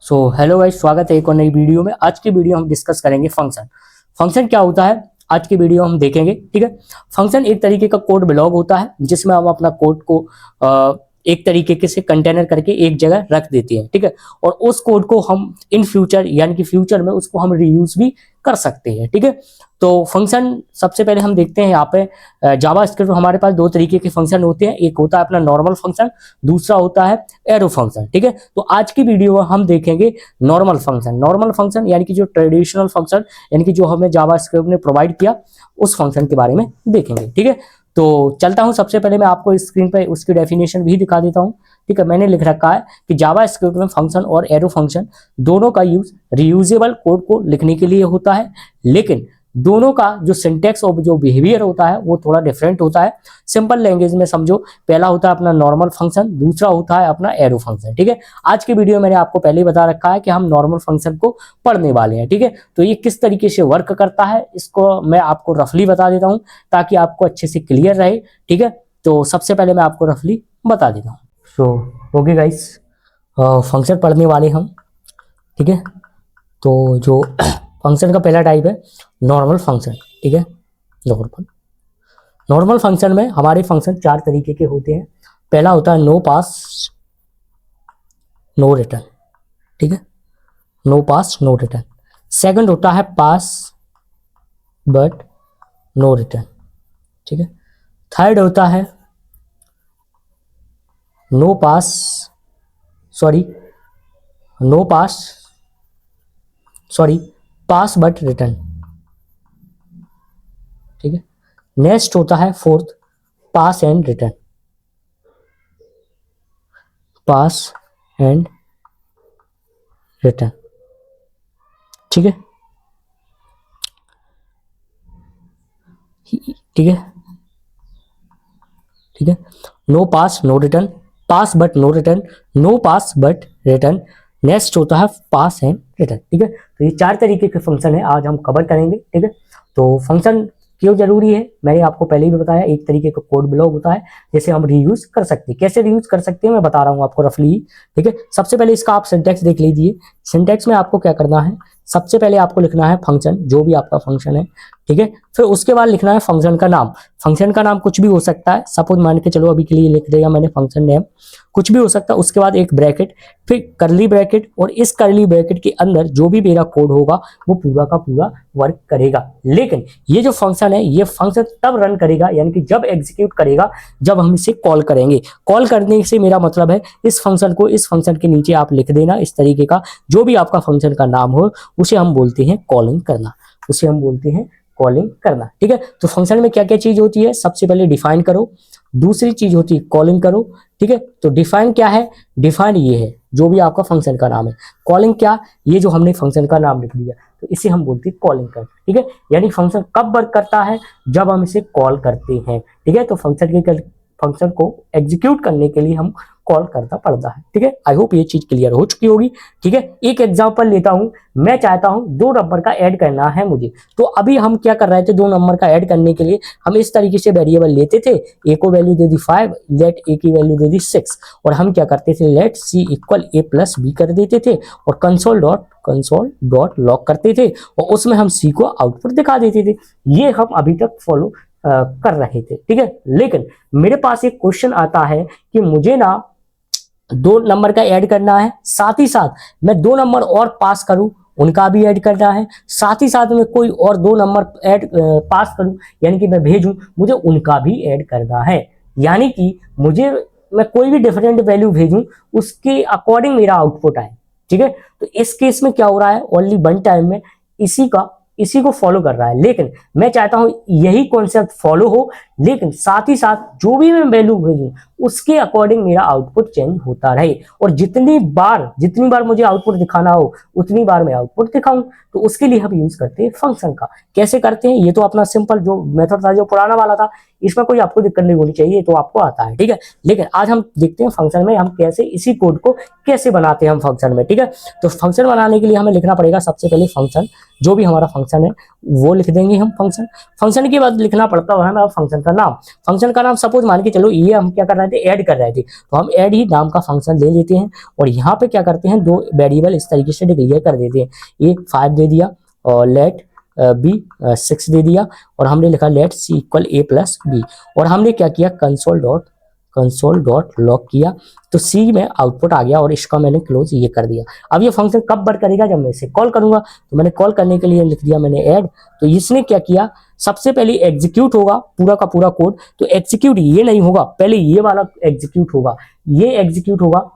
So hello guys, स्वागत है एक और नई वीडियो में। आज की वीडियो हम डिस्कस करेंगे फंक्शन। फंक्शन क्या होता है आज की वीडियो हम देखेंगे। ठीक है, फंक्शन एक तरीके का कोड ब्लॉक होता है जिसमें हम अपना कोड को एक तरीके से कंटेनर करके एक जगह रख देते हैं। ठीक है, और उस कोड को हम इन फ्यूचर यानी कि फ्यूचर में उसको हम रीयूज भी कर सकते हैं। ठीक है, तो फंक्शन सबसे पहले हम देखते हैं यहाँ पे जावा स्क्रिप्ट। हमारे पास दो तरीके के फंक्शन होते हैं, एक होता है अपना नॉर्मल फंक्शन, दूसरा होता है एरो फंक्शन। ठीक है, तो आज की वीडियो में हम देखेंगे नॉर्मल फंक्शन। नॉर्मल फंक्शन यानी कि जो ट्रेडिशनल फंक्शन यानी कि जो हमें जावा स्क्रिप्ट ने प्रोवाइड किया उस फंक्शन के बारे में देखेंगे। ठीक है, तो चलता हूं। सबसे पहले मैं आपको स्क्रीन पे उसकी डेफिनेशन भी दिखा देता हूं। ठीक है, मैंने लिख रखा है कि जावा स्क्रिप्ट में फंक्शन और एरो फंक्शन दोनों का यूज रीयूजेबल कोड को लिखने के लिए होता है, लेकिन दोनों का जो सिंटेक्स और जो बिहेवियर होता है वो थोड़ा डिफरेंट होता है। सिंपल लैंग्वेज में समझो, पहला होता है अपना नॉर्मल फंक्शन, दूसरा होता है अपना एरो फंक्शन। ठीक है, आज की वीडियो में मैंने आपको पहले ही बता रखा है कि हम नॉर्मल फंक्शन को पढ़ने वाले हैं। ठीक है, तो ये किस तरीके से वर्क करता है इसको मैं आपको रफली बता देता हूँ ताकि आपको अच्छे से क्लियर रहे। ठीक है, तो सबसे पहले मैं आपको रफली बता देता हूँ। सो ओके गाइस, फंक्शन पढ़ने वाले हम। ठीक है, तो जो फंक्शन का पहला टाइप है नॉर्मल फंक्शन। ठीक है, नॉर्मल फंक्शन में हमारे फंक्शन चार तरीके के होते हैं। पहला होता है नो पास नो रिटर्न। ठीक है, no pass no return. Second होता है पास बट नो रिटर्न। ठीक है, थर्ड होता है no pass pass but return. ठीक है, नेक्स्ट होता है फोर्थ पास एंड रिटर्न। ठीक है, ठीक है, no pass no return, pass but no return, no pass but return, next होता है पास एंड रिटर्न। ठीक है, तो ये चार तरीके के फंक्शन है आज हम कवर करेंगे। ठीक है, तो फंक्शन क्यों जरूरी है मैंने आपको पहले ही बताया। एक तरीके का कोड ब्लॉक होता है जैसे हम रीयूज कर सकते हैं। कैसे रीयूज कर सकते हैं मैं बता रहा हूं आपको रफली। ठीक है, सबसे पहले इसका आप सिंटेक्स देख लीजिए। सिंटेक्स में आपको क्या करना है, सबसे पहले आपको लिखना है फंक्शन, जो भी आपका फंक्शन है। ठीक है, फिर उसके बाद लिखना है फंक्शन का नाम। फंक्शन का नाम कुछ भी हो सकता है, सपोज मान के चलो अभी के लिए लिख देगा मैंने फंक्शन नेम, कुछ भी हो सकता है। उसके बाद एक ब्रैकेट, फिर करली ब्रैकेट, और इस करली ब्रैकेट के अंदर जो भी मेरा कोड होगा वो पूरा का पूरा वर्क करेगा। लेकिन ये जो फंक्शन है ये फंक्शन तब रन करेगा यानी कि जब एग्जीक्यूट करेगा जब हम इसे कॉल करेंगे। कॉल करने से मेरा मतलब है इस फंक्शन को इस फंक्शन के नीचे आप लिख देना इस तरीके का, जो भी आपका फंक्शन का नाम हो उसे हम बोलते हैं कॉलिंग करना, उसे हम बोलते हैं कॉलिंग करना। ठीक है, तो फंक्शन में क्या क्या चीज होती है, सबसे पहले डिफाइन करो, दूसरी चीज होती है कॉलिंग करो। ठीक है, तो डिफाइन क्या है, डिफाइन ये है जो भी आपका फंक्शन का नाम है। कॉलिंग क्या, ये जो हमने फंक्शन का नाम लिख दिया तो इसे हम बोलते हैं कॉलिंग कर। ठीक है, यानी फंक्शन कब वर्क करता है, जब हम इसे कॉल करते हैं। ठीक है, तो फंक्शन को एग्जीक्यूट करने के लिए हम कॉल करना पड़ता है। ठीक है, आई होप ये चीज क्लियर हो चुकी होगी। ठीक है, एक एग्जांपल लेता हूं, मैं चाहता हूं 2 नंबर का ऐड करना है मुझे। तो अभी हम क्या कर रहे थे, 2 नंबर का ऐड करने के लिए हम इस तरीके से वेरिएबल लेते थे, ए को वैल्यू दे दी 5, लेट ए की वैल्यू दे दी 6, और हम क्या करते थे लेट सी इक्वल ए प्लस बी कर देते थे, और कंसोल डॉट लॉग करते थे, और उसमें हम सी को आउटपुट दिखा देते थे। ये हम अभी तक फॉलो कर रहे थे। ठीक है, लेकिन मेरे पास एक क्वेश्चन आता है कि मुझे ना 2 नंबर का ऐड करना है, साथ ही साथ मैं 2 नंबर और पास करूं, उनका भी ऐड करना है, साथ ही साथ में कोई और 2 नंबर ऐड पास करूं यानी कि मैं भेजूं, मुझे उनका भी ऐड करना है। यानी कि मैं कोई भी डिफरेंट वैल्यू भेजूं उसके अकॉर्डिंग मेरा आउटपुट आए। ठीक है, तो इस केस में क्या हो रहा है, ओनली वन टाइम में इसी को फॉलो कर रहा है, लेकिन मैं चाहता हूं यही कॉन्सेप्ट फॉलो हो, लेकिन साथ ही साथ जो भी मैं वैल्यू भेजूं उसके अकॉर्डिंग मेरा आउटपुट चेंज होता रहे, और जितनी बार मुझे आउटपुट दिखाना हो उतनी बार मैं आउटपुट दिखाऊं। तो उसके लिए हम यूज करते हैं फंक्शन का। कैसे करते हैं, ये तो अपना सिंपल जो मेथड था जो पुराना वाला था, इसमें कोई आपको दिक्कत नहीं होनी चाहिए, तो आपको आता है। ठीक है, लेकिन आज हम देखते हैं फंक्शन में हम कैसे इसी कोड को कैसे बनाते हैं हम फंक्शन में। ठीक है, तो फंक्शन बनाने के लिए हमें लिखना पड़ेगा सबसे पहले फंक्शन, जो भी हमारा फंक्शन है वो लिख देंगे हम फंक्शन के बाद लिखना पड़ता है हमें फंक्शन का नाम। फंक्शन का नाम सपोज मान के चलो ये हम क्या कर रहे थे, ऐड कर रहे थे, तो हम ऐड ही नाम का फंक्शन ले लेते हैं और यहाँ पे क्या करते हैं, दो वेरिएबल इस तरीके से डिक्लेयर कर देते हैं, एक 5 दे दिया और लेट बी 6 दे दिया और हमने लिखा लेट सी इक्वल ए प्लस बी और हमने क्या किया, कंसोल डॉट लॉग किया तो सी में आउटपुट आ गया और इसका मैंने क्लोज ये कर दिया। अब ये फंक्शन कब वर्क करेगा, जब मैं इसे कॉल करूंगा, तो मैंने कॉल करने के लिए लिख दिया मैंने ऐड, तो इसने क्या किया, सबसे पहले एग्जीक्यूट होगा पूरा का पूरा कोड, तो एग्जीक्यूट ये नहीं होगा, पहले ये वाला एग्जीक्यूट होगा, ये एग्जीक्यूट होगा,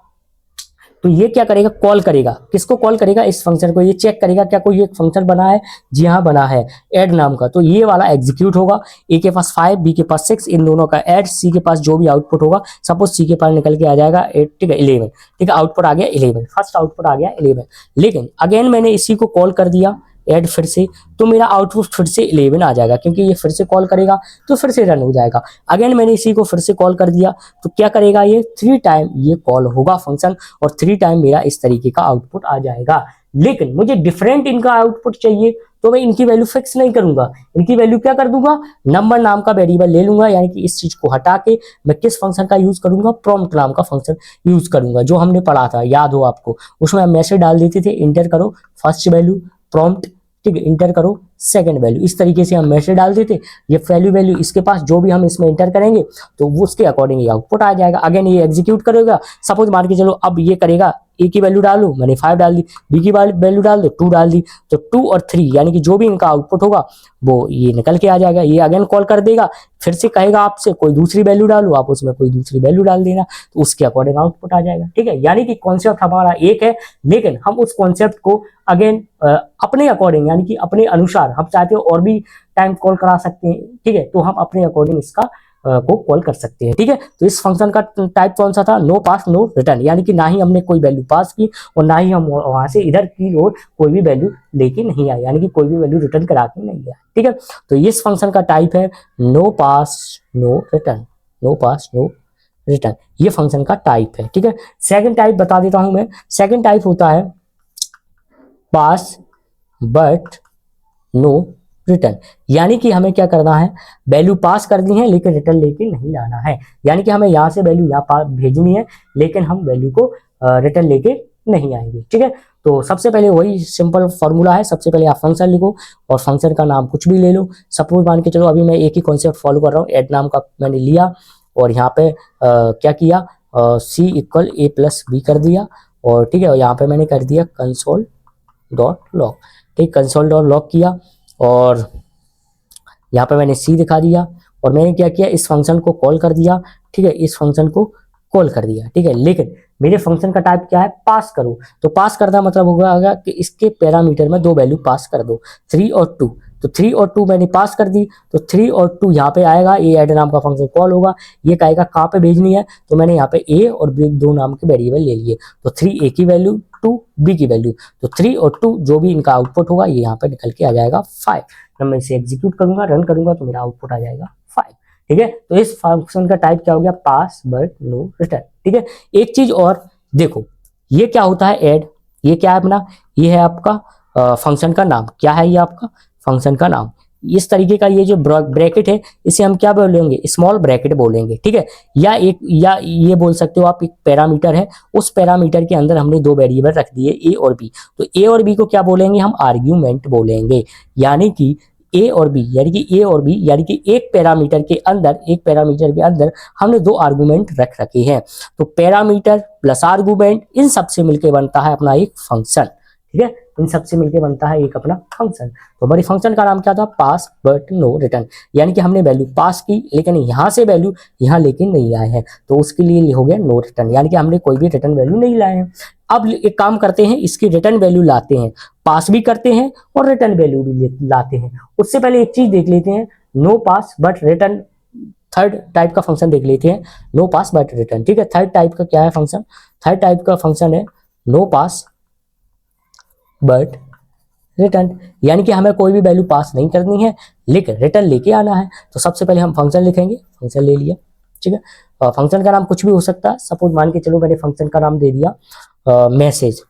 तो ये क्या करेगा, कॉल करेगा, किसको कॉल करेगा, इस फंक्शन को, ये चेक करेगा क्या कोई एक फंक्शन बना है, जी हाँ बना है ऐड नाम का, तो ये वाला एग्जीक्यूट होगा, ए के पास 5 बी के पास 6, इन दोनों का ऐड, सी के पास जो भी आउटपुट होगा, सपोज सी के पास निकल के आ जाएगा 8, ठीक है 11, ठीक है आउटपुट आ गया 11, फर्स्ट आउटपुट आ गया 11, लेकिन अगेन मैंने इसी को कॉल कर दिया ऐड फिर से, तो मेरा आउटपुट फिर से 11 आ जाएगा, क्योंकि ये फिर से कॉल करेगा तो फिर से रन हो जाएगा। अगेन मैंने इसी को फिर से कॉल कर दिया, तो क्या करेगा, ये 3 टाइम ये कॉल होगा फंक्शन और 3 टाइम मेरा इस तरीके का आउटपुट आ जाएगा। लेकिन मुझे डिफरेंट इनका आउटपुट चाहिए, तो मैं इनकी वैल्यू फिक्स नहीं करूंगा, इनकी वैल्यू क्या कर दूंगा, नंबर नाम का वेरिएबल ले लूंगा, यानी कि इस चीज को हटा के मैं किस फंक्शन का यूज करूंगा, प्रॉम्प्ट नाम का फंक्शन यूज करूंगा, जो हमने पढ़ा था याद हो आपको, उसमें हम मैसेज डाल देते थे, इंटर करो फर्स्ट वैल्यू प्रॉम्प्ट, ठीक है इंटर करो सेकंड वैल्यू, इस तरीके से हम मैसेज डाल देते, ये वैल्यू इसके पास जो भी हम इसमें इंटर करेंगे तो वो उसके अकॉर्डिंग ये आउटपुट आ जाएगा। अगेन ये एग्जीक्यूट करेगा, सपोज मान के चलो अब ये करेगा, ए की वैल्यू डालू मैंने 5 डाल दी, बी की वैल्यू डाल दो 2 डाल दी, तो 2 और 3 यानी कि जो भी इनका आउटपुट होगा वो ये निकल के आ जाएगा। ये अगेन कॉल कर देगा, फिर से कहेगा आपसे कोई दूसरी वैल्यू डालो, आप उसमें कोई दूसरी वैल्यू डाल देना, तो उसके अकॉर्डिंग आउटपुट आ जाएगा, ठीक है। यानी कि कॉन्सेप्ट हमारा एक है, लेकिन हम उस कॉन्सेप्ट को अगेन अपने अकॉर्डिंग यानी कि अपने अनुसार, हम चाहते हो और भी टाइम कॉल करा सकते हैं, ठीक है, तो हम अपने अकॉर्डिंग इसका को कॉल कर सकते हैं, ठीक है। तो इस फंक्शन का टाइप कौन सा था, नो पास नो रिटर्न, यानी कि ना ही हमने कोई वैल्यू पास की और ना ही हम वहां से इधर की ओर कोई भी वैल्यू लेके नहीं आए, यानी कि कोई भी वैल्यू रिटर्न करा के नहीं आया, ठीक है। तो इस फंक्शन का टाइप है no pass no return, no pass no return, ये फंक्शन का टाइप है, ठीक है। सेकंड टाइप बता देता हूं मैं, सेकंड टाइप होता है पास बट नो रिटर्न, यानी कि हमें क्या करना है, वैल्यू पास करनी है लेकिन रिटर्न लेके नहीं लाना है, यानी कि हमें यहाँ से वैल्यू यहाँ भेजनी है लेकिन हम वैल्यू को रिटर्न लेके नहीं आएंगे, ठीक है। तो सबसे पहले वही सिंपल फॉर्मूला है, सबसे पहले आप फंक्शन लिखो और फंक्शन का नाम कुछ भी ले लो, सपोज मान के चलो अभी मैं एक ही कॉन्सेप्ट फॉलो कर रहा हूँ, ऐड नाम का मैंने लिया और यहाँ पे क्या किया, सी इक्वल ए प्लस बी कर दिया और ठीक है, और यहाँ पे मैंने कर दिया कंसोल डॉट लॉग, ठीक, कंसोल डॉट लॉग किया और यहाँ पे मैंने सी दिखा दिया और मैंने क्या किया, इस फंक्शन को कॉल कर दिया, ठीक है, इस फंक्शन को कॉल कर दिया, ठीक है। लेकिन मेरे फंक्शन का टाइप क्या है, पास करो, तो पास करना मतलब होगा कि इसके पैरामीटर में 2 वैल्यू पास कर दो, 3 और 2, तो 3 और 2 मैंने पास कर दी, तो 3 और 2 यहाँ पे आएगा, ये ऐड नाम का फंक्शन कॉल होगा, ये कहेगा कहाँ पे भेजनी है, तो मैंने यहाँ पे ए और बी 2 नाम के वेरिएबल ले लिए, तो 3 ए की वैल्यू 2 बी की वैल्यू, तो 3 और 2 जो भी इनका आउटपुट होगा ये यहाँ पे निकल के आ जाएगा 5, जब मैं इसे एग्जीक्यूट करूंगा रन करूंगा तो मेरा आउटपुट आ जाएगा 5, ठीक है। तो इस फंक्शन का टाइप क्या हो गया, पास बट नो रिटर्न, ठीक है। एक चीज और देखो, ये क्या होता है ऐड, ये क्या है अपना, ये है आपका फंक्शन का नाम, क्या है ये आपका फंक्शन का नाम, इस तरीके का ये जो ब्रैकेट है इसे हम क्या बोलेंगे, स्मॉल ब्रैकेट बोलेंगे, ठीक है। या ये बोल सकते हो आप एक पैरामीटर है, उस पैरामीटर के अंदर हमने 2 वेरिएबल रख दिए ए और बी, तो ए और बी को क्या बोलेंगे हम, आर्ग्यूमेंट बोलेंगे, यानी कि ए और बी यानी कि एक पैरामीटर के अंदर हमने 2 आर्गुमेंट रख रखे हैं, तो पैरामीटर प्लस आर्गुमेंट इन सबसे मिलकर बनता है अपना एक फंक्शन, ठीक है, इन सबसे मिलकर बनता है एक अपना फंक्शन। तो हमारी फंक्शन का नाम क्या था, पास बट नो रिटर्न, यानी कि हमने वैल्यू पास की लेकिन यहाँ से वैल्यू यहाँ लेके नहीं आए हैं, तो उसके लिए हो गया नो रिटर्न, यानी कि हमने कोई भी रिटर्न वैल्यू नहीं लाए हैं। अब एक काम करते हैं, इसकी रिटर्न वैल्यू लाते हैं, पास भी करते हैं और रिटर्न वैल्यू भी लाते हैं। उससे पहले एक चीज देख लेते हैं, no pass but return, third type का फंक्शन देख लेते हैं, नो पास बट रिटर्न, ठीक है। थर्ड टाइप का क्या है फंक्शन, थर्ड टाइप का फंक्शन है नो पास बट रिटर्न, यानी कि हमें कोई भी वैल्यू पास नहीं करनी है लेकिन रिटर्न लेके आना है। तो सबसे पहले हम फंक्शन लिखेंगे, फंक्शन ले लिया, ठीक है। फंक्शन का नाम कुछ भी हो सकता है, सपोज मान के चलो मैंने फंक्शन का नाम दे दिया मैसेज,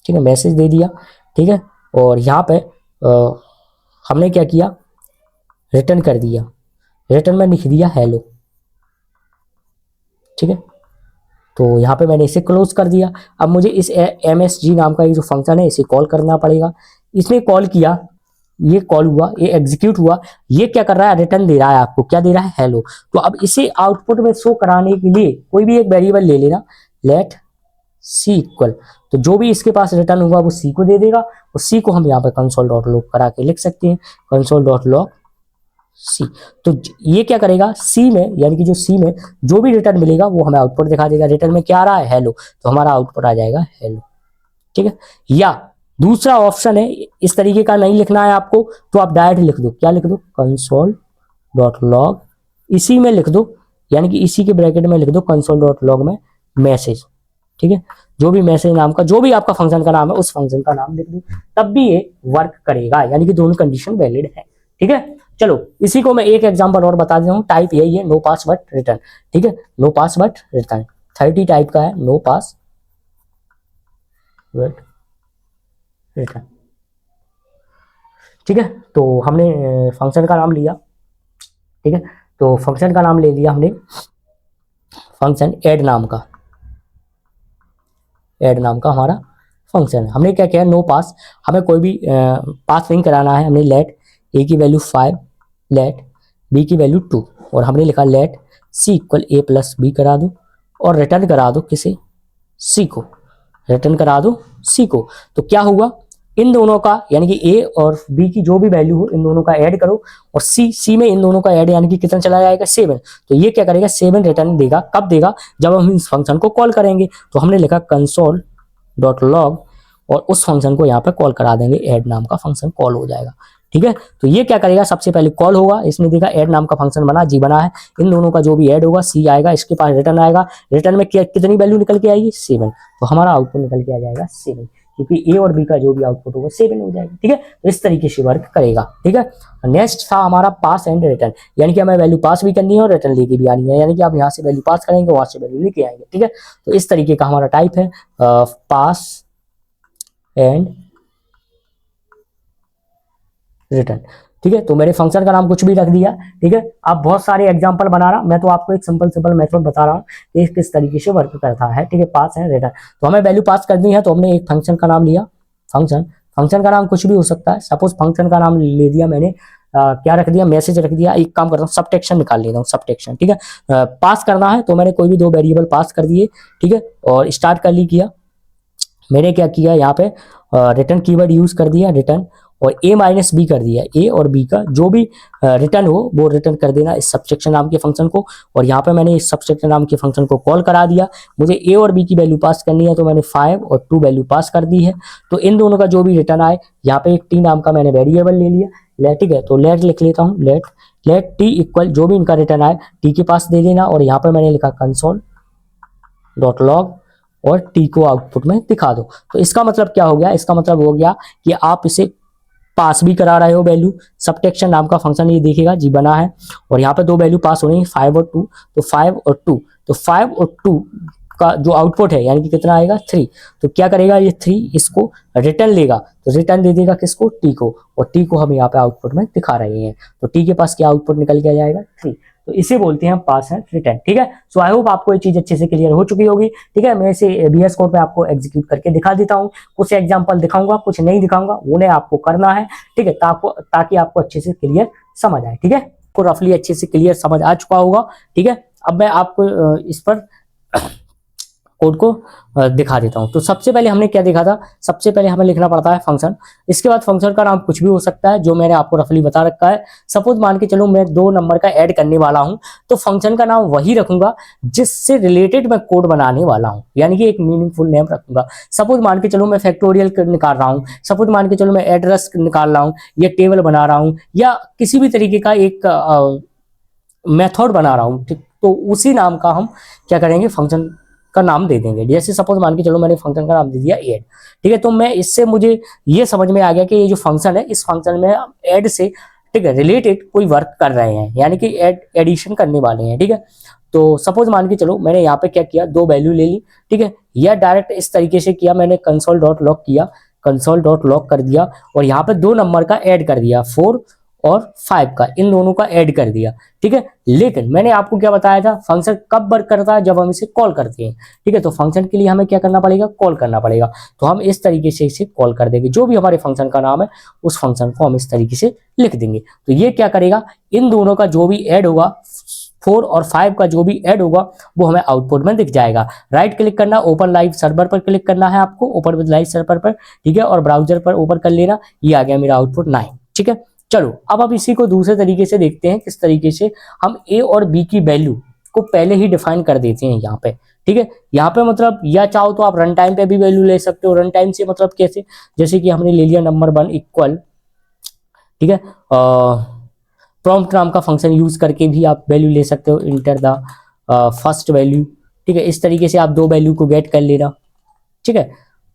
ठीक है, मैसेज दे दिया, ठीक है। और यहाँ पे हमने क्या किया, रिटर्न कर दिया, रिटर्न में लिख दिया हेलो, ठीक है, तो यहाँ पे मैंने इसे क्लोज कर दिया। अब मुझे इस MSG नाम का ये जो फंक्शन है इसे कॉल करना पड़ेगा। इसने कॉल किया, ये कॉल हुआ, ये एग्जीक्यूट हुआ, ये क्या कर रहा है, रिटर्न दे रहा है आपको, क्या दे रहा है, हेलो। तो अब इसे आउटपुट में शो कराने के लिए कोई भी एक वेरिएबल ले लेना, लेट सी इक्वल, तो जो भी इसके पास रिटर्न हुआ वो सी को दे देगा, और सी को हम यहाँ पे कंसोल डॉट लॉग करा के लिख सकते हैं, कंसोल डॉट लॉग सी। तो ये क्या करेगा, सी में यानी कि जो सी में जो भी रिटर्न मिलेगा वो हमें आउटपुट दिखा देगा। रिटर्न में क्या आ रहा है, हेलो, तो हमारा आउटपुट आ जाएगा हेलो। ठीक है, या दूसरा ऑप्शन है, इस तरीके का नहीं लिखना है आपको तो आप डायरेक्ट लिख दो, क्या लिख दो, कंसोल डॉट लॉग, इसी में लिख दो, यानी कि इसी के ब्रैकेट में लिख दो कंसोल डॉट लॉग में मैसेज। ठीक है, जो भी मैसेज नाम का जो भी आपका फंक्शन का नाम है उस फंक्शन का नाम लिख दो, तब भी ये वर्क करेगा, यानी कि दोनों कंडीशन वैलिड है। ठीक है, चलो इसी को मैं एक एग्जांपल और बता देता हूँ। टाइप यही है, नो पास बट रिटर्न। ठीक है, no pass but return 30 type का है, नो पास बट रिटर्न। ठीक है, तो हमने फंक्शन का नाम लिया। ठीक है, तो फंक्शन का नाम ले लिया हमने, फंक्शन ऐड नाम का, ऐड नाम का हमारा फंक्शन है। हमने क्या किया, नो पास, हमें कोई भी पास नहीं कराना है। हमने लेट ए की वैल्यू 5, लेट बी की वैल्यू 2, और हमने लिखा लेट सी इक्वल ए प्लस बी करा दो, और रिटर्न करा दो किसे, सी को, रिटर्न करा दो सी को। तो क्या हुआ, इन दोनों का यानी कि ए और बी की जो भी वैल्यू हो इन दोनों का ऐड करो, और सी में इन दोनों का ऐड यानी कि कितना चला जाएगा, 7। तो ये क्या करेगा, 7 रिटर्न देगा, कब देगा, जब हम इस फंक्शन को कॉल करेंगे। तो हमने लिखा कंसोल डॉट लॉग, और उस फंक्शन को यहाँ पे कॉल करा देंगे, ऐड नाम का फंक्शन कॉल हो जाएगा। ठीक है, तो ये क्या करेगा, सबसे पहले कॉल होगा, इसने देखा ऐड नाम का फंक्शन बना, जी बना है, इन दोनों का जो भी ऐड होगा सी आएगा, इसके पास रिटर्न आएगा, रिटर्न में कितनी वैल्यू निकल के आएगी, 7। तो हमारा आउटपुट निकल के आ जाएगा 7, क्योंकि ए और बी का जो भी आउटपुट होगा 7 हो जाएगा। ठीक है, तो इस तरीके से वर्क करेगा। ठीक है, नेक्स्ट था हमारा पास एंड रिटर्न, यानी कि हमें वैल्यू पास भी करनी है और रिटर्न लेके भी आनी है, यानी कि आप यहाँ से वैल्यू पास करेंगे, वहां से वैल्यू लेके आएंगे। ठीक है, तो इस तरीके का हमारा टाइप है पास एंड रिटर्न। ठीक है, तो मेरे फंक्शन का नाम कुछ भी रख दिया। ठीक है, आप बहुत सारे एग्जांपल बना रहा, मैं तो आपको एक सिंपल मेथड बता रहा हूँ कि किस तरीके से वर्क करता है। ठीक है, पास एंड रिटर्न, तो हमें वैल्यू पास करनी है, तो हमने एक फंक्शन का नाम लिया, फंक्शन का नाम कुछ भी हो सकता है। सपोज फंक्शन का नाम ले दिया मैंने, क्या रख दिया, मैसेज रख दिया। एक काम करता हूँ, सबटेक्शन निकाल लेता हूँ, सबटेक्शन। ठीक है, पास करना है तो मैंने कोई भी 2 वेरिएबल पास कर दिए। ठीक है, और स्टार्ट कर ली किया, मैंने क्या किया यहाँ पे रिटर्न कीवर्ड यूज कर दिया, रिटर्न, और a माइनस बी कर दिया, a और b का जो भी रिटर्न हो वो रिटर्न कर देना इस सबसेक्शन नाम के फंक्शन को। और यहाँ पे मैंने इस सबसेक्शन नाम के फंक्शन को कॉल करा दिया। मुझे a और b की वैल्यू पास करनी है, तो मैंने 5 और 2 वैल्यू पास कर दी है। तो इन दोनों का जो भी रिटर्न आए, यहाँ पे एक t नाम का मैंने वेरिएबल ले लिया, लेट। ठीक है, तो लेट लिख लेता हूँ, लेट t इक्वल जो भी इनका रिटर्न आए t के पास दे देना, और यहाँ पे मैंने लिखा कंसोल डॉट लॉग, और t को आउटपुट में दिखा दो। तो इसका मतलब क्या हो गया, इसका मतलब हो गया कि आप इसे पास भी करा रहे हो वैल्यू, सबट्रैक्शन नाम का फंक्शन ये देखेगा, जी बना है, और यहाँ पे 2 वैल्यू पास हो रही है, 5 और 2, तो 5 और 2, तो 5 और 2 का जो आउटपुट है यानी कि कितना आएगा, 3। तो क्या करेगा ये 3 इसको रिटर्न लेगा, तो रिटर्न दे देगा किसको, टी को, और टी को हम यहाँ पे आउटपुट में दिखा रहे हैं। तो टी के पास क्या आउटपुट निकल के आ जाएगा, 3। तो इसे बोलते हैं पास एंड रिटर्न। ठीक है, सो आई होप आपको ये चीज अच्छे से क्लियर हो चुकी होगी। ठीक है, मैं इसे VS कोड पे आपको एग्जीक्यूट करके दिखा देता हूँ, कुछ एग्जांपल दिखाऊंगा, कुछ नहीं दिखाऊंगा, उन्हें आपको करना है। ठीक है, ताकि आपको अच्छे से क्लियर समझ आए। ठीक है, को रफली अच्छे से क्लियर समझ आ चुका होगा। ठीक है, अब मैं आपको इस पर कोड को दिखा देता हूं। तो सबसे पहले हमने क्या देखा था, सबसे पहले हमें लिखना पड़ता है फंक्शन। इसके बाद फंक्शन का नाम कुछ भी हो सकता है, जो मैंने आपको रफली बता रखा है। सपोज मान के चलो मैं 2 नंबर का ऐड करने वाला हूं, तो फंक्शन का नाम वही रखूंगा जिससे रिलेटेड मैं कोड बनाने वाला हूं, यानी कि एक मीनिंगफुल नेम रखूंगा। सपोज मान के चलो मैं फैक्टोरियल निकाल रहा हूं, सपोज मान के चलो मैं एड्रेस निकाल रहा हूं, या टेबल बना रहा हूं, या किसी भी तरीके का एक मेथड बना रहा हूं, तो उसी नाम का हम क्या करेंगे, फंक्शन का नाम दे देंगे। जैसे सपोज मान के चलो मैंने फंक्शन का नाम दे दिया ऐड। ठीक है, तो मैं इससे मुझे ये समझ में आ गया कि ये जो फंक्शन है, इस फंक्शन में ऐड से ठीक है रिलेटेड कोई वर्क कर रहे हैं, यानी कि एडिशन करने वाले हैं। ठीक है, तो सपोज मान के चलो मैंने यहाँ पे क्या किया, 2 वैल्यू ले ली। ठीक है, या डायरेक्ट इस तरीके से किया, मैंने कंसोल डॉट लॉग किया, कंसोल डॉट लॉग कर दिया, और यहाँ पे 2 नंबर का ऐड कर दिया, 4 और 5 का, इन दोनों का ऐड कर दिया, ठीक है। लेकिन मैंने आपको क्या बताया था, फंक्शन कब वर्क करता है, जब हम इसे कॉल करते हैं, ठीक है। तो फंक्शन के लिए हमें क्या करना पड़ेगा, कॉल करना पड़ेगा। तो हम इस तरीके से इसे कॉल कर देंगे, जो भी हमारे फंक्शन का नाम है उस फंक्शन को हम इस तरीके से लिख देंगे। तो ये क्या करेगा, इन दोनों का जो भी ऐड होगा, 4 और 5 का जो भी ऐड होगा वो हमें आउटपुट में दिख जाएगा। राइट क्लिक करना, ओपन लाइव सर्वर पर क्लिक करना है आपको, ओपन विद लाइव सर्वर पर, ठीक है, और ब्राउजर पर ओपन कर लेना। ये आ गया मेरा आउटपुट 9, ठीक है। चलो अब इसी को दूसरे तरीके से देखते हैं, किस तरीके से हम ए और बी की वैल्यू को पहले ही डिफाइन कर देते हैं यहाँ पे, ठीक है। यहाँ पे मतलब या चाहो तो आप रन टाइम पे भी वैल्यू ले सकते हो। रन टाइम से मतलब कैसे, जैसे कि हमने ले लिया नंबर 1 इक्वल, ठीक है, प्रॉम्प्ट नाम का फंक्शन यूज करके भी आप वैल्यू ले सकते हो, इंटर द फर्स्ट वैल्यू, ठीक है। इस तरीके से आप दो वैल्यू को गेट कर लेना, ठीक है।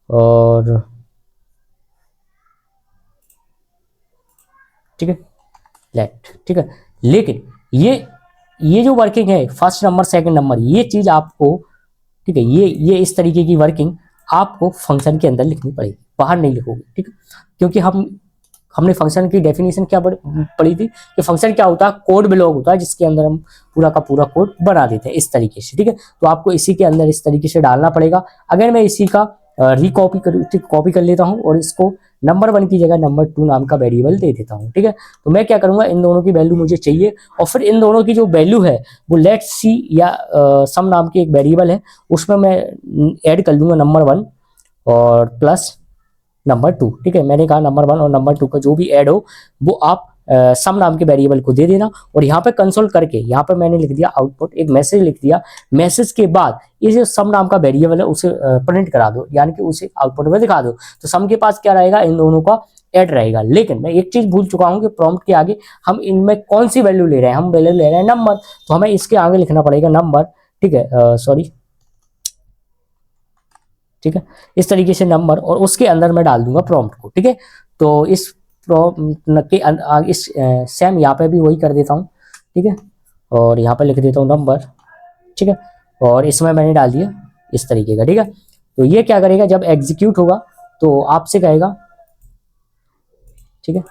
और ठीक है, लेट, ठीक है। लेकिन ये जो वर्किंग है, फर्स्ट नंबर सेकंड नंबर, ये चीज आपको, ठीक है, ये इस तरीके की वर्किंग आपको फंक्शन के अंदर लिखनी पड़ेगी, बाहर नहीं लिखोगे, ठीक है। क्योंकि हमने फंक्शन की डेफिनेशन क्या पढ़ी थी कि फंक्शन क्या होता है, कोड ब्लॉक होता है जिसके अंदर हम पूरा का पूरा कोड बना देते हैं इस तरीके से, ठीक है। तो आपको इसी के अंदर इस तरीके से डालना पड़ेगा। अगर मैं इसी का कॉपी कर लेता हूं और इसको नंबर 1 की जगह नंबर 2 नाम का वेरिएबल दे देता हूं, ठीक है। तो मैं क्या करूंगा, इन दोनों की वैल्यू मुझे चाहिए और फिर इन दोनों की जो वैल्यू है वो लेट सी या सम नाम की एक वेरिएबल है, उसमें मैं ऐड कर लूंगा नंबर 1 और प्लस नंबर 2, ठीक है। मैंने कहा नंबर 1 और नंबर 2 का जो भी ऐड हो वो आप सम नाम के वेरिएबल को दे देना। और यहाँ पे कंसोल करके यहाँ पे मैंने लिख दिया आउटपुट, एक मैसेज लिख दिया। मैसेज के बाद ये जो सम नाम का वेरिएबल है उसे प्रिंट करा दो, यानी कि उसे आउटपुट में दिखा दो। तो सम के पास क्या रहेगा, इन दोनों का ऐड रहेगा। लेकिन मैं एक चीज भूल चुका हूँ कि प्रॉम्प्ट के आगे हम इनमें कौन सी वैल्यू ले रहे हैं, हम वैल्यू ले रहे हैं नंबर, तो हमें इसके आगे लिखना पड़ेगा नंबर, ठीक है, सॉरी, ठीक है, इस तरीके से नंबर, और उसके अंदर मैं डाल दूंगा प्रॉम्प्ट को, ठीक है। तो इस प्रॉम्प्ट के इस सेम यहाँ पे भी वही कर देता हूँ, ठीक है, और यहाँ पे लिख देता हूँ नंबर, ठीक है, और इसमें मैंने डाल दिया इस तरीके का, ठीक है। तो ये क्या करेगा, जब एग्जीक्यूट होगा तो आपसे कहेगा, ठीक है,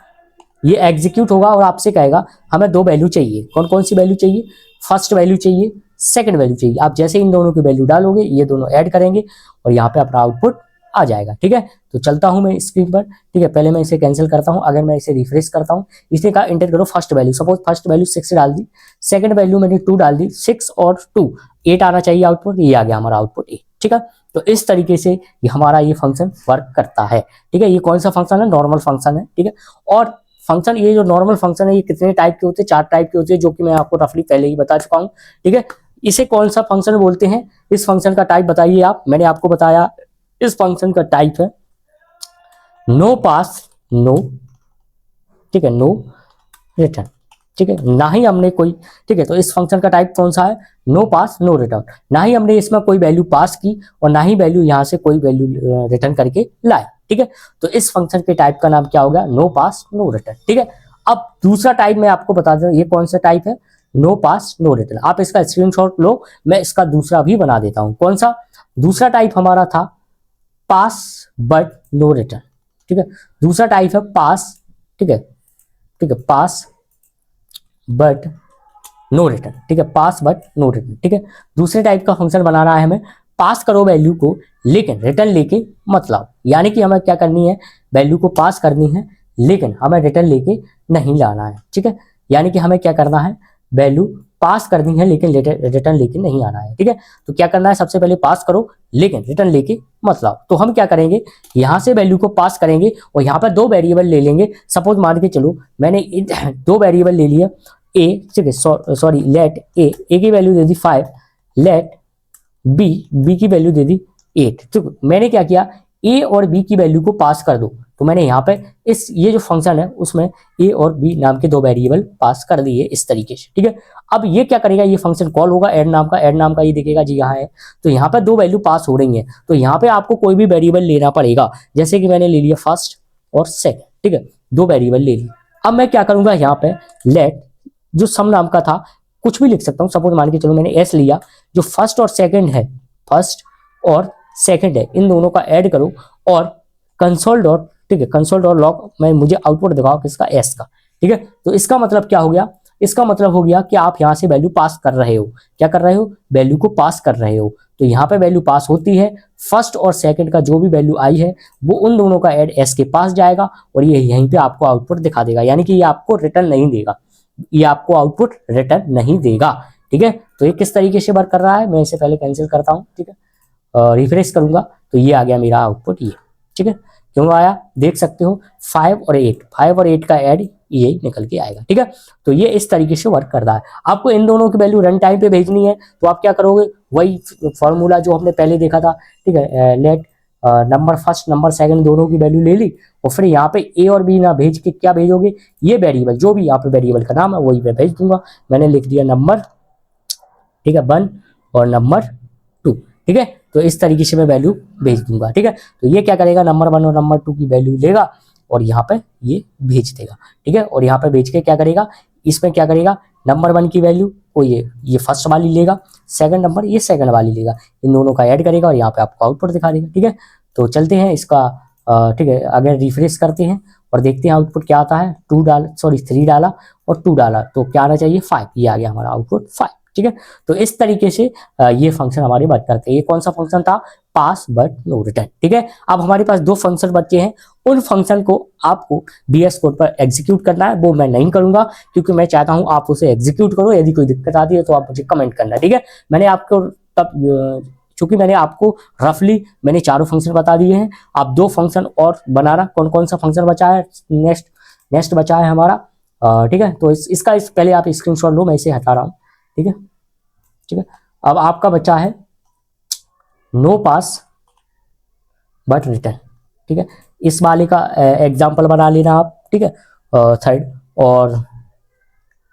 ये एग्जीक्यूट होगा और आपसे कहेगा हमें दो वैल्यू चाहिए। कौन कौन सी वैल्यू चाहिए, फर्स्ट वैल्यू चाहिए, सेकंड वैल्यू चाहिए। आप जैसे इन दोनों की वैल्यू डालोगे ये दोनों ऐड करेंगे और यहाँ पे अपना आउटपुट आ जाएगा, ठीक है। तो चलता हूं मैं स्क्रीन पर, ठीक है। पहले मैं इसे कैंसिल करता हूं। अगर मैं इसे रिफ्रेश करता हूं, इसने कहा इंटर करो first value, suppose first value 6 डाल दी, सेकंड वैल्यू मैंने 2 डाल दी, 6 और 2 8 आना चाहिए आउटपुट, ये आ गया हमारा आउटपुट 8, ठीक है। तो इस तरीके से ये हमारा ये फंक्शन वर्क करता है, ठीक है। ये कौन सा फंक्शन है, नॉर्मल फंक्शन है, ठीक है। और फंक्शन, ये जो नॉर्मल फंक्शन है ये कितने टाइप के होते हैं, 4 टाइप के होते हैं, जो कि मैं आपको रफली पहले ही बता चुका हूँ, ठीक है। इसे कौन सा फंक्शन बोलते हैं, इस फंक्शन का टाइप बताइए आप। मैंने आपको बताया इस फंक्शन का टाइप है नो पास नो, ठीक है, नो रिटर्न, ठीक है, ना ही हमने कोई, ठीक है। तो इस फंक्शन का टाइप कौन सा है, नो पास नो रिटर्न। ना ही हमने इसमें कोई वैल्यू पास की और ना ही वैल्यू यहाँ से कोई वैल्यू रिटर्न करके लाए, ठीक है। तो इस फंक्शन के टाइप का नाम क्या हो गया, नो पास नो रिटर्न, ठीक है। अब दूसरा टाइप मैं आपको बता दूं, ये कौन सा टाइप है, नो पास नो रिटर्न। आप इसका स्क्रीनशॉट लो, मैं इसका दूसरा भी बना देता हूं। कौन सा दूसरा टाइप हमारा था, पास बट नो रिटर्न, ठीक है। दूसरा टाइप है पास, ठीक है, ठीक है, पास बट नो रिटर्न, ठीक है, पास बट नो रिटर्न, ठीक है। दूसरे टाइप का फंक्शन बनाना है हमें, पास करो वैल्यू को लेकिन रिटर्न लेके मत लाओ। यानी कि हमें क्या करनी है, वैल्यू को पास करनी है लेकिन हमें रिटर्न लेके नहीं लाना है, ठीक है। यानी कि हमें क्या करना है, वैल्यू पास करनी है लेकिन रिटर्न लेके नहीं आना है, ठीक है। तो क्या करना है, सबसे पहले पास करो लेकिन रिटर्न लेके मत लाओ। तो हम क्या करेंगे, यहां से वैल्यू को पास करेंगे और यहाँ पर दो वेरिएबल ले लेंगे। सपोज मान के चलो मैंने दो वेरिएबल ले लिया, ए, ठीक है, सॉरी, लेट ए की वैल्यू दे दी 5, लेट बी की वैल्यू दे दी 8। तो मैंने क्या किया, ए और बी की वैल्यू को पास कर दो। तो मैंने यहाँ पे ये जो फंक्शन है उसमें ए और बी नाम के दो वेरिएबल पास कर दिए इस तरीके से, ठीक है। अब ये क्या करेगा, ये फंक्शन कॉल होगा ऐड नाम का ये देखेगा जी यहाँ है। तो यहाँ पे दो वैल्यू पास हो रही है, तो यहाँ पे आपको कोई भी वेरिएबल लेना पड़ेगा। जैसे कि मैंने ले लिया फर्स्ट और सेकंड, ठीक है, दो वेरिएबल ले ली। अब मैं क्या करूंगा, यहाँ पे लेट जो सम नाम का था कुछ भी लिख सकता हूँ। सपोज मान के चलो मैंने एस लिया, जो फर्स्ट और सेकंड है, फर्स्ट और सेकंड है, इन दोनों का ऐड करो और कंसोल डॉट, ठीक है, कंसोल डॉट लॉग में मुझे आउटपुट दिखाओ किसका, एस का, ठीक है। तो इसका मतलब क्या हो गया, इसका मतलब हो गया कि आप यहाँ से वैल्यू पास कर रहे हो। क्या कर रहे हो, वैल्यू को पास कर रहे हो। तो यहाँ पे वैल्यू पास होती है, फर्स्ट और सेकंड का जो भी वैल्यू आई है वो उन दोनों का ऐड एस के पास जाएगा और ये यहीं पे आपको आउटपुट दिखा देगा, यानी कि ये आपको रिटर्न नहीं देगा, ये आपको आउटपुट रिटर्न नहीं देगा। ठीक है। तो ये किस तरीके से वर्क कर रहा है, मैं इसे पहले कैंसिल करता हूँ। ठीक है, रिफ्रेश करूंगा तो ये आ गया मेरा आउटपुट ये। ठीक है, क्यों आया देख सकते हो, 5 और 8, 5 और 8 का ऐड ये निकल के आएगा। ठीक है, तो ये इस तरीके से वर्क कर रहा है। आपको इन दोनों की वैल्यू रन टाइम पे भेजनी है तो आप क्या करोगे, वही फॉर्मूला जो हमने पहले देखा था। ठीक है, let number first number second दोनों की वैल्यू ले ली और फिर यहाँ पे ए और बी ना भेज के क्या भेजोगे, ये वेरिएबल जो भी यहाँ पे वेरिएबल का नाम है वही मैं भेज दूंगा। मैंने लिख दिया नंबर, ठीक है, 1 और नंबर 2। ठीक है, तो इस तरीके से मैं वैल्यू भेज दूंगा। ठीक है, तो ये क्या करेगा, नंबर 1 और नंबर 2 की वैल्यू लेगा और यहाँ पे ये भेज देगा। ठीक है, और यहाँ पे भेज के क्या करेगा, इसमें क्या करेगा, नंबर 1 की वैल्यू को ये फर्स्ट वाली लेगा, सेकंड नंबर ये सेकंड वाली लेगा, इन दोनों का ऐड करेगा और यहाँ पे आपको आउटपुट दिखा देगा। ठीक है, तो चलते हैं इसका, ठीक है, अगर रिफ्रेश करते हैं और देखते हैं आउटपुट क्या आता है। 3 डाला और 2 डाला तो क्या आना चाहिए, 5, ये आ गया हमारा आउटपुट 5। ठीक है, तो इस तरीके से ये फंक्शन हमारे बात करते हैं। ये कौन सा फंक्शन था, पास बट नो रिटर्न। ठीक है, अब हमारे पास 2 फंक्शन बचे हैं, उन फंक्शन को आपको VS कोड पर एग्जीक्यूट करना है। वो मैं नहीं करूंगा क्योंकि मैं चाहता हूं आप उसे एग्जीक्यूट करो, यदि कोई दिक्कत आती है तो आप मुझे कमेंट करना। ठीक है, मैंने आपको तब चूंकि मैंने आपको रफली मैंने चारों फंक्शन बता दिए हैं, आप 2 फंक्शन और बनाना। कौन कौन सा फंक्शन बचा है, नेक्स्ट बचा है हमारा, ठीक है, तो इसका पहले आप स्क्रीनशॉट लो, मैं इसे हटा रहा हूँ। ठीक है, ठीक है, अब आपका बच्चा है नो पास बट रिटर्न। ठीक है, इस वाले का एग्जाम्पल बना लेना आप। ठीक है, थर्ड और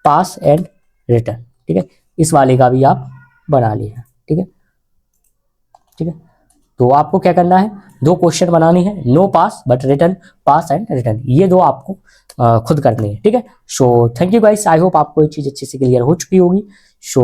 पास एंड रिटर्न। ठीक है, इस वाले का भी आप बना लेना। ठीक है, ठीक है, तो आपको क्या करना है, 2 क्वेश्चन बनाने हैं, no pass but return, pass and return, ये 2 आपको खुद करने हैं। ठीक है, so thank you guys, I hope आपको ये चीज अच्छे से क्लियर हो चुकी होगी। सो